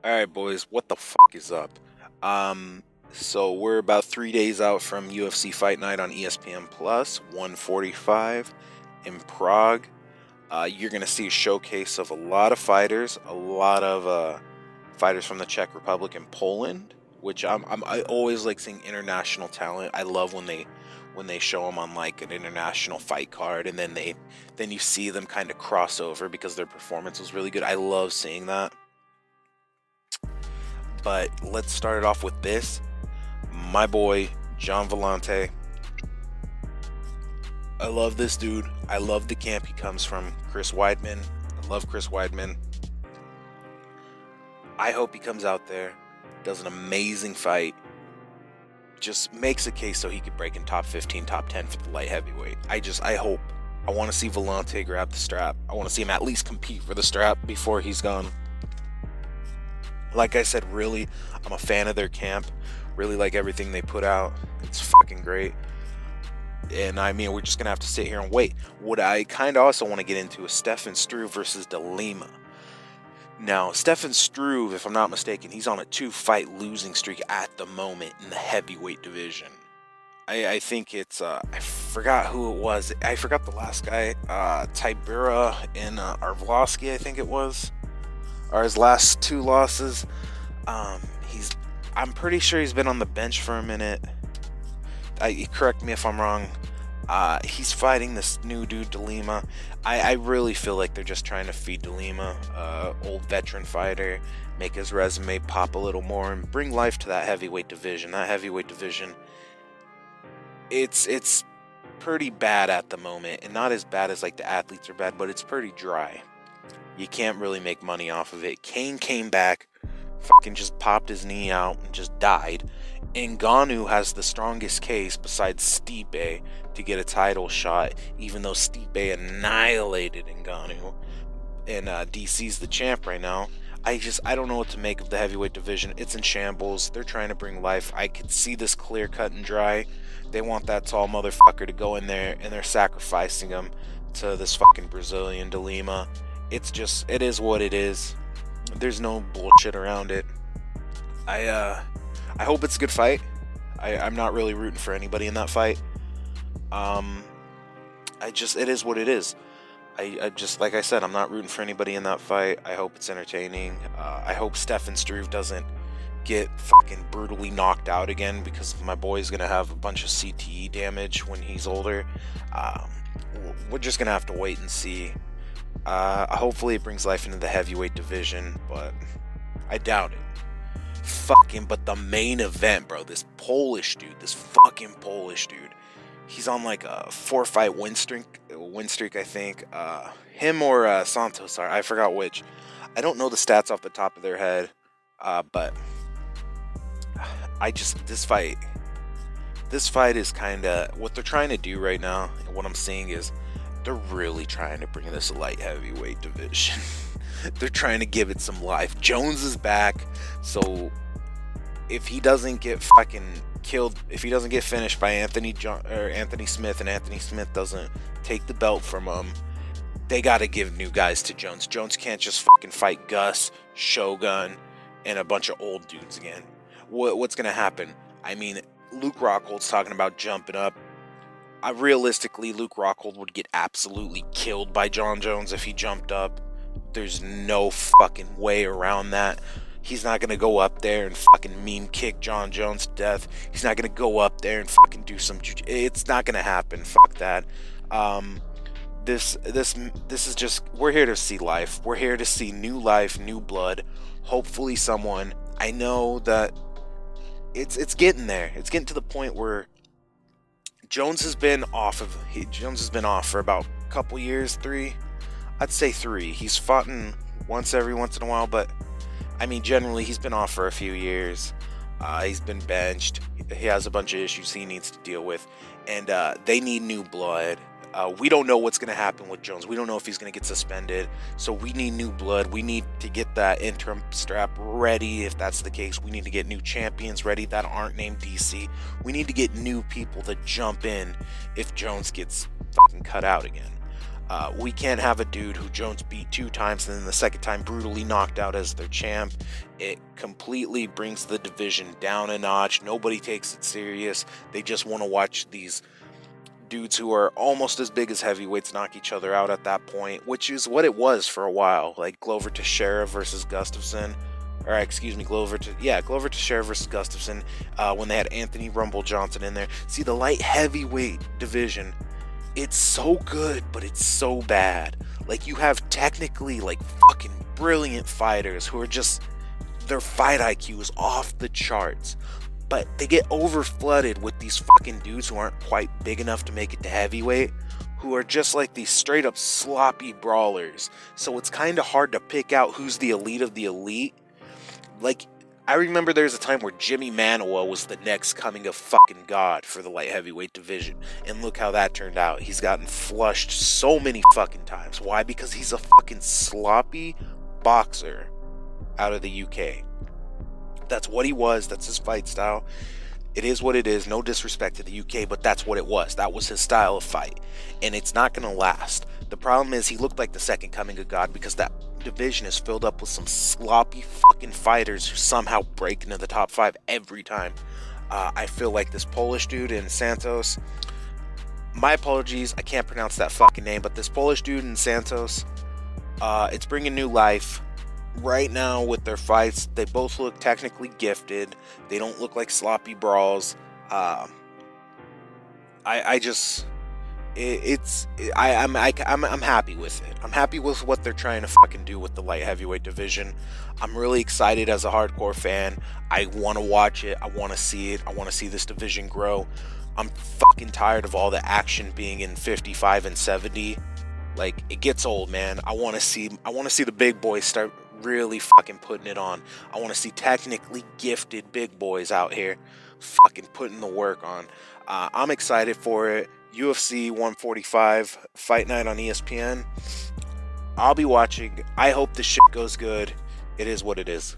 All right, boys, what the fuck is up? So we're about 3 days out from UFC Fight Night on ESPN Plus, 145 in Prague. You're gonna see a showcase of a lot of fighters, a lot of fighters from the Czech Republic and Poland, which I always like seeing international talent. I love when they show them on like an international fight card, and then you see them kind of cross over because their performance was really good. I love seeing that. But let's start it off with this. My boy, Gian Villante. I love this dude. I love the camp he comes from. Chris Weidman. I love Chris Weidman. I hope he comes out there, does an amazing fight, just makes a case so he could break in top 15, top 10 for the light heavyweight. I hope. I want to see Villante grab the strap. I want to see him at least compete for the strap before he's gone. Like I said, really, I'm a fan of their camp. Really like everything they put out. It's fucking great. And I mean, we're just going to have to sit here and wait. What I kind of also want to get into is Stefan Struve versus De Lima. Now, Stefan Struve, if I'm not mistaken, he's on a 2-fight losing streak at the moment in the heavyweight division. I think it's, I forgot who it was. I forgot the last guy. Tybura and Arvlovsky, I think it was. Are his last 2 losses. I'm pretty sure he's been on the bench for a minute. Correct me if I'm wrong. He's fighting this new dude, De Lima. I really feel like they're just trying to feed De Lima, old veteran fighter, make his resume pop a little more and bring life to that heavyweight division. That heavyweight division, it's pretty bad at the moment, and not as bad as like the athletes are bad, but it's pretty dry. You can't really make money off of it. Kane came back, fucking just popped his knee out and just died. Ngannou has the strongest case besides Stipe to get a title shot, even though Stipe annihilated Ngannou. And DC's the champ right now. I don't know what to make of the heavyweight division. It's in shambles. They're trying to bring life. I could see this clear cut and dry. They want that tall motherfucker to go in there, and they're sacrificing him to this fucking Brazilian De Lima. It is what it is. There's no bullshit around it. I hope it's a good fight. I'm not really rooting for anybody in that fight. It is what it is. I just, like I said, I'm not rooting for anybody in that fight. I hope it's entertaining. I hope Stefan Struve doesn't get fucking brutally knocked out again, because my boy's gonna have a bunch of CTE damage when he's older. We're just gonna have to wait and see. Hopefully it brings life into the heavyweight division, but I doubt it. But the main event, bro, this fucking Polish dude, he's on like a 4-fight win streak, I think. Him or Santos I forgot which. I don't know the stats off the top of their head, but this fight is kind of what they're trying to do right now, and what I'm seeing is they're really trying to bring this light heavyweight division. They're trying to give it some life. Jones is back, so if he doesn't get fucking killed, if he doesn't get finished by Anthony Smith, and Anthony Smith doesn't take the belt from him, they got to give new guys to Jones. Jones can't just fucking fight Gus, Shogun, and a bunch of old dudes again. What's gonna happen? I mean, Luke Rockhold's talking about jumping up. Realistically, Luke Rockhold would get absolutely killed by John Jones if he jumped up. There's no fucking way around that. He's not going to go up there and fucking meme kick John Jones to death. He's not going to go up there and fucking do some it's not going to happen. Fuck that. This is just, we're here to see life. We're here to see new life, new blood. Hopefully someone, I know that it's getting there. It's getting to the point where Jones has been off for about a couple years, 3. I'd say 3. He's fought once in a while, but I mean, generally he's been off for a few years. He's been benched. He has a bunch of issues he needs to deal with, and they need new blood. We don't know what's going to happen with Jones. We don't know if he's going to get suspended, so we need new blood. We need to get that interim strap ready. If that's the case, we need to get new champions ready that aren't named DC. We need to get new people to jump in if Jones gets fucking cut out again. We can't have a dude who Jones beat 2 times and then the second time brutally knocked out as their champ. It completely brings the division down a notch. Nobody takes it serious. They just want to watch these dudes who are almost as big as heavyweights knock each other out at that point, which is what it was for a while. Like Glover Teixeira versus Gustafsson. Or excuse me, Glover Teixeira versus Gustafsson, when they had Anthony Rumble Johnson in there. See, the light heavyweight division, it's so good, but it's so bad. Like, you have technically like fucking brilliant fighters who are just, their fight IQ is off the charts, but they get over flooded with these fucking dudes who aren't quite big enough to make it to heavyweight, who are just like these straight up sloppy brawlers. So it's kind of hard to pick out who's the elite of the elite. Like, I remember there's a time where Jimmy Manuwa was the next coming of fucking God for the light heavyweight division. And look how that turned out. He's gotten flushed so many fucking times. Why? Because he's a fucking sloppy boxer out of the UK. That's what he was. That's his fight style. It is what it is. No disrespect to the UK, but that's what it was. That was his style of fight. And it's not going to last. The problem is he looked like the second coming of God because that division is filled up with some sloppy fucking fighters who somehow break into the top 5 every time. I feel like this Polish dude in Santos, my apologies, I can't pronounce that fucking name, but this Polish dude in Santos, it's bringing new life. Right now with their fights, they both look technically gifted. They don't look like sloppy brawls. I'm happy with it. I'm happy with what they're trying to fucking do with the light heavyweight division. I'm really excited as a hardcore fan. I want to watch it. I want to see it. I want to see this division grow. I'm fucking tired of all the action being in 55 and 70. Like, it gets old, man. I want to see the big boys start really fucking putting it on. I want to see technically gifted big boys out here fucking putting the work on. I'm excited for it. UFC 145 Fight Night on ESPN. I'll be watching. I hope this shit goes good. It is what it is.